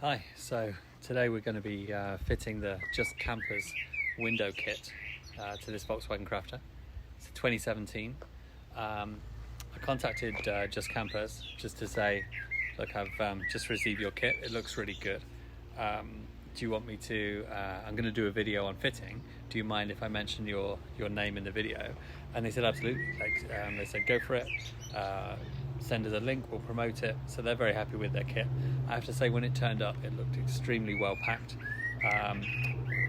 Hi, so today we're going to be fitting the Just Kampers window kit to this Volkswagen Crafter. It's a 2017. I contacted Just Kampers just to say, look, I've just received your kit, it looks really good. Do you want me to, I'm going to do a video on fitting, do you mind if I mention your name in the video? And they said absolutely, they said go for it, send us a link, we'll promote it. So they're very happy with their kit. I have to say, when it turned up, it looked extremely well packed.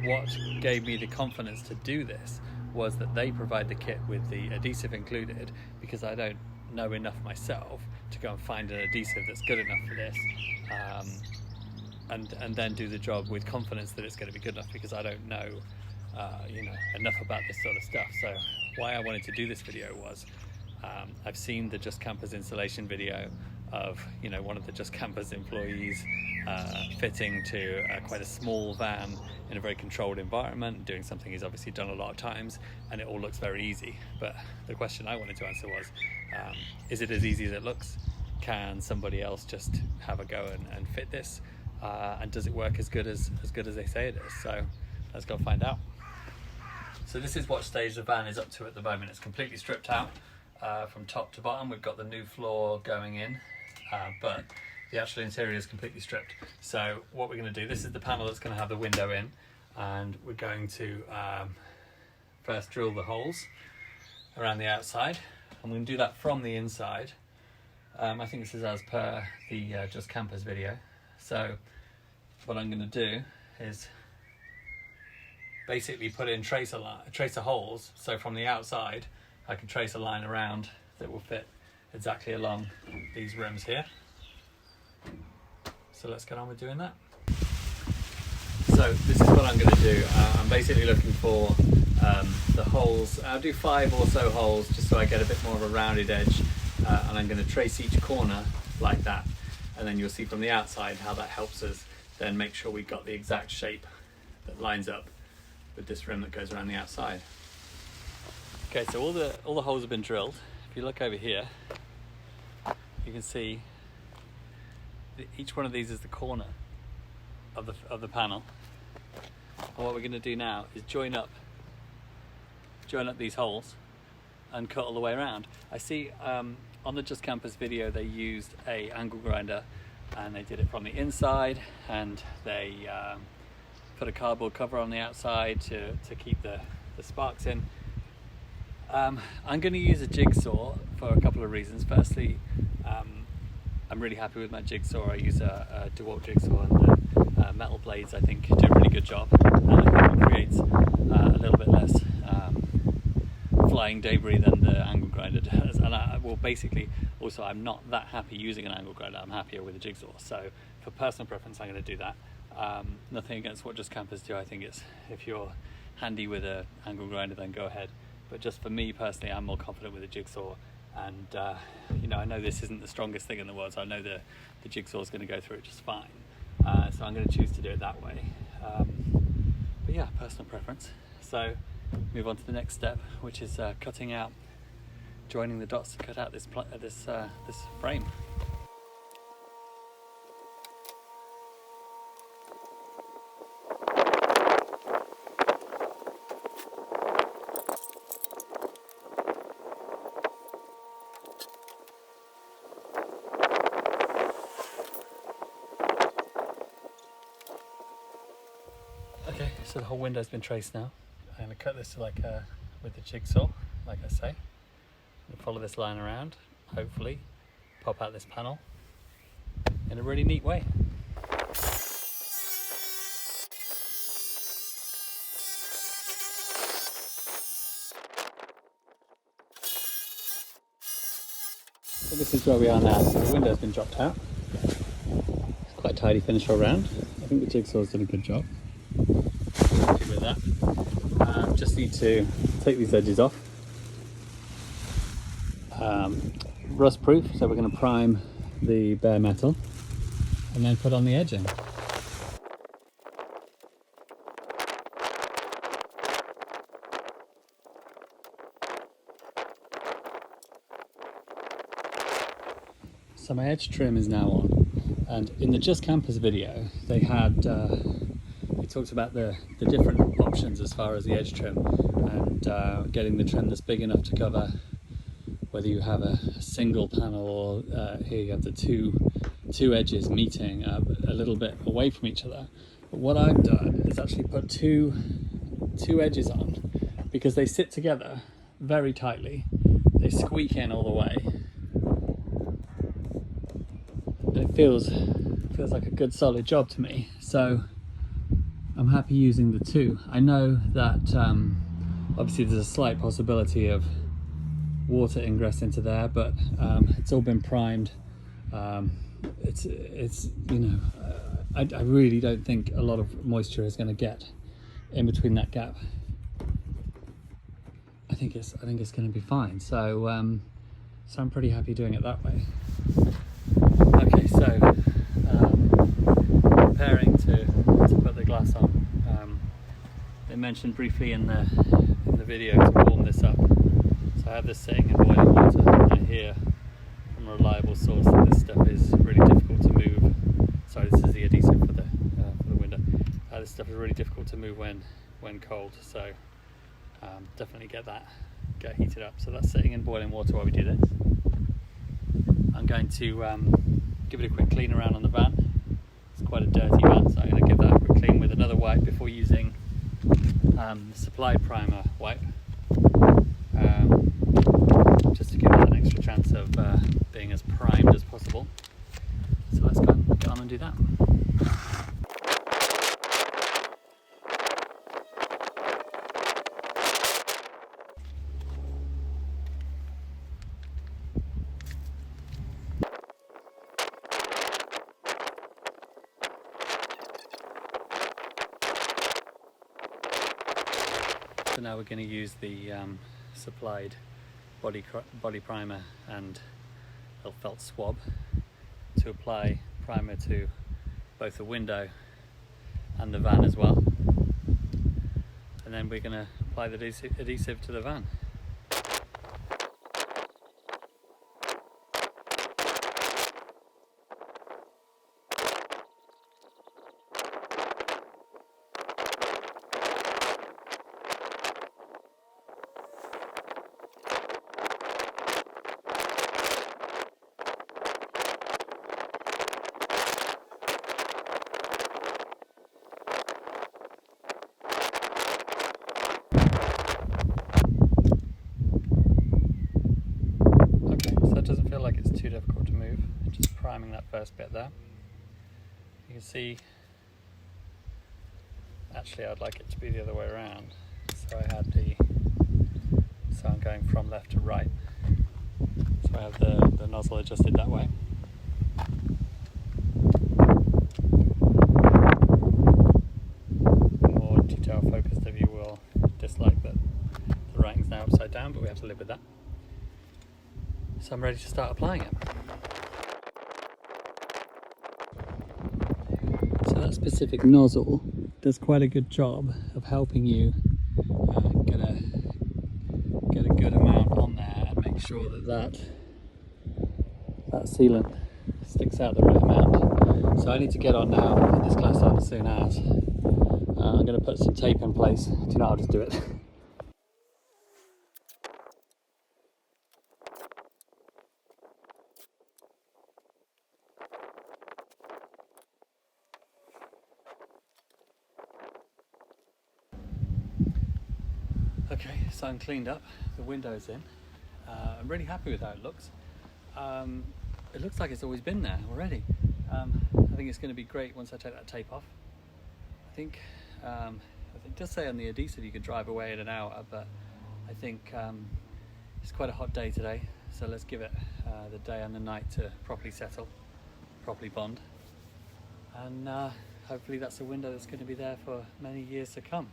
What gave me the confidence to do this was that they provide the kit with the adhesive included, because I don't know enough myself to go and find an adhesive that's good enough for this, and then do the job with confidence that it's going to be good enough, because I don't know enough about this sort of stuff. So why I wanted to do this video was I've seen the Just Kampers installation video of one of the Just Kampers employees fitting to quite a small van in a very controlled environment, doing something he's obviously done a lot of times, and it all looks very easy. But the question I wanted to answer was, is it as easy as it looks? Can somebody else just have a go and fit this? And does it work as good as they say it is? So let's go find out. So this is what stage the van is up to at the moment. It's completely stripped out from top to bottom. We've got the new floor going in, but the actual interior is completely stripped. So what we're going to do, this is the panel that's going to have the window in, and we're going to first drill the holes around the outside. I'm going to do that from the inside. I think this is as per the Just Kampers video. So what I'm going to do is basically put in tracer holes, so from the outside I can trace a line around that will fit exactly along these rims here. So let's get on with doing that. So this is what I'm going to do. I'm basically looking for the holes. I'll do 5 or so holes just so I get a bit more of a rounded edge, and I'm going to trace each corner like that, and then you'll see from the outside how that helps us then make sure we've got the exact shape that lines up with this rim that goes around the outside. Okay, so all the holes have been drilled. If you look over here, you can see that each one of these is the corner of the panel. And what we're going to do now is join up these holes and cut all the way around. I see on the Just Kampers video they used a angle grinder, and they did it from the inside, and they put a cardboard cover on the outside to keep the sparks in. I'm going to use a jigsaw for a couple of reasons. Firstly, I'm really happy with my jigsaw. I use a DeWalt jigsaw, and the metal blades I think do a really good job, and I think it creates a little bit less flying debris than the angle grinder does. And also I'm not that happy using an angle grinder. I'm happier with a jigsaw. So for personal preference, I'm going to do that. Nothing against what Just Kampers do. I think it's, if you're handy with an angle grinder, then go ahead. But just for me personally, I'm more confident with a jigsaw, and I know this isn't the strongest thing in the world, so I know the jigsaw is going to go through it just fine. So I'm going to choose to do it that way. But yeah, personal preference. So move on to the next step, which is joining the dots to cut out this frame. Okay, so the whole window's been traced now. I'm going to cut this with the jigsaw, like I say. And follow this line around, hopefully pop out this panel in a really neat way. So this is where we are now. So the window's been dropped out. It's quite a tidy finish all round. I think the jigsaw's done a good job. Happy with that. Just need to take these edges off. Rust proof, so we're going to prime the bare metal and then put on the edging. So my edge trim is now on. And in the Just Kampers video, they talked about the different options as far as the edge trim, and getting the trim that's big enough to cover whether you have a single panel or here you have the two edges meeting a little bit away from each other. But what I've done is actually put two edges on, because they sit together very tightly. They squeak in all the way. And it feels like a good solid job to me. So I'm happy using the two. I know that obviously there's a slight possibility of water ingress into there, but it's all been primed. It's you know, I really don't think a lot of moisture is going to get in between that gap. I think it's going to be fine. So so I'm pretty happy doing it that way. Okay, so preparing to put the glass on. They mentioned briefly in the video to warm this up. So I have this sitting in boiling water, and I hear from a reliable source that this stuff is really difficult to move. Sorry, this is the adhesive for the window. This stuff is really difficult to move when cold. So definitely get heated up. So that's sitting in boiling water while we do this. I'm going to give it a quick clean around on the van. It's quite a dirty van, so I'm going to give that a quick clean with another wipe before using the supply primer wipe, just to give it an extra chance of being as primed as possible. So let's go and get on and do that. So now we're going to use the supplied body primer and a felt swab to apply primer to both the window and the van as well. And then we're going to apply the adhesive to the van. Doesn't feel like it's too difficult to move. Just priming that first bit there. You can see, actually I'd like it to be the other way around. So I'm going from left to right. So I have the nozzle adjusted that way. The more detail focused of you will dislike that the writing's now upside down, but we have to live with that. So I'm ready to start applying it. So that specific nozzle does quite a good job of helping you get a good amount on there and make sure that sealant sticks out the right amount. So I need to get on now and put this glass on as soon as. I'm going to put some tape in place. Do you know, I'll just do it. Okay, so I'm cleaned up, the window's in. I'm really happy with how it looks. It looks like it's always been there already. I think it's going to be great once I take that tape off. I think it does say on the adhesive you could drive away in an hour, but I think it's quite a hot day today, so let's give it the day and the night to properly settle, properly bond, and hopefully that's a window that's going to be there for many years to come.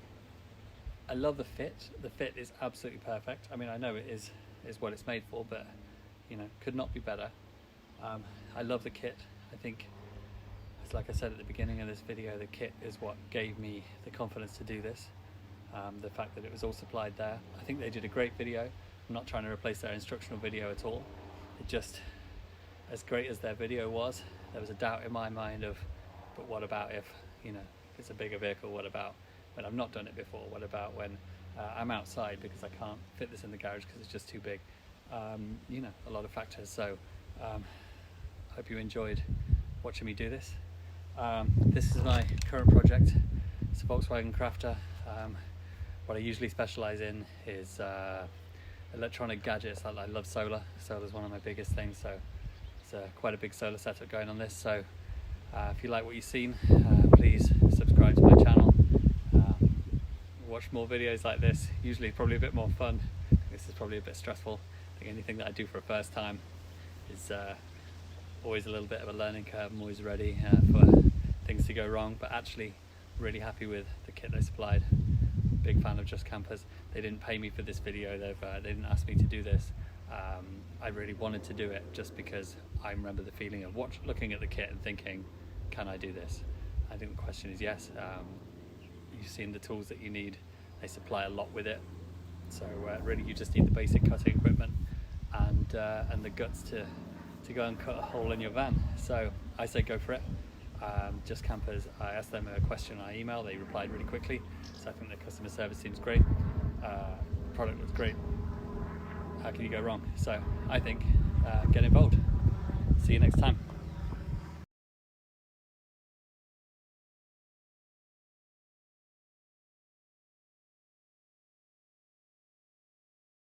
I love the fit. The fit is absolutely perfect. I mean, I know it is what it's made for, but you know, could not be better. I love the kit. I think, it's like I said at the beginning of this video, the kit is what gave me the confidence to do this. The fact that it was all supplied there. I think they did a great video. I'm not trying to replace their instructional video at all. It just as great as their video was, there was a doubt in my mind of, but what about if, if it's a bigger vehicle? What about when I've not done it before? What about when I'm outside because I can't fit this in the garage because it's just too big? A lot of factors. So I hope you enjoyed watching me do this. This is my current project. It's a Volkswagen Crafter. What I usually specialize in is electronic gadgets. I love solar. Solar is one of my biggest things, so it's quite a big solar setup going on this. So if you like what you've seen, please subscribe to my channel. Watch more videos like this. Usually probably a bit more fun. This is probably a bit stressful. I think anything that I do for a first time is always a little bit of a learning curve. I'm always ready for things to go wrong, but actually really happy with the kit they supplied. Big fan of Just Kampers. They didn't pay me for this video. They didn't ask me to do this. I really wanted to do it just because I remember the feeling of looking at the kit and thinking, can I do this? I think the question is yes. You've seen the tools that you need. They supply a lot with it. So really you just need the basic cutting equipment and the guts to go and cut a hole in your van. So I say go for it. Just Kampers, I asked them a question on email, they replied really quickly, so I think their customer service seems great. The product looks great. How can you go wrong? So I think get involved. See you next time.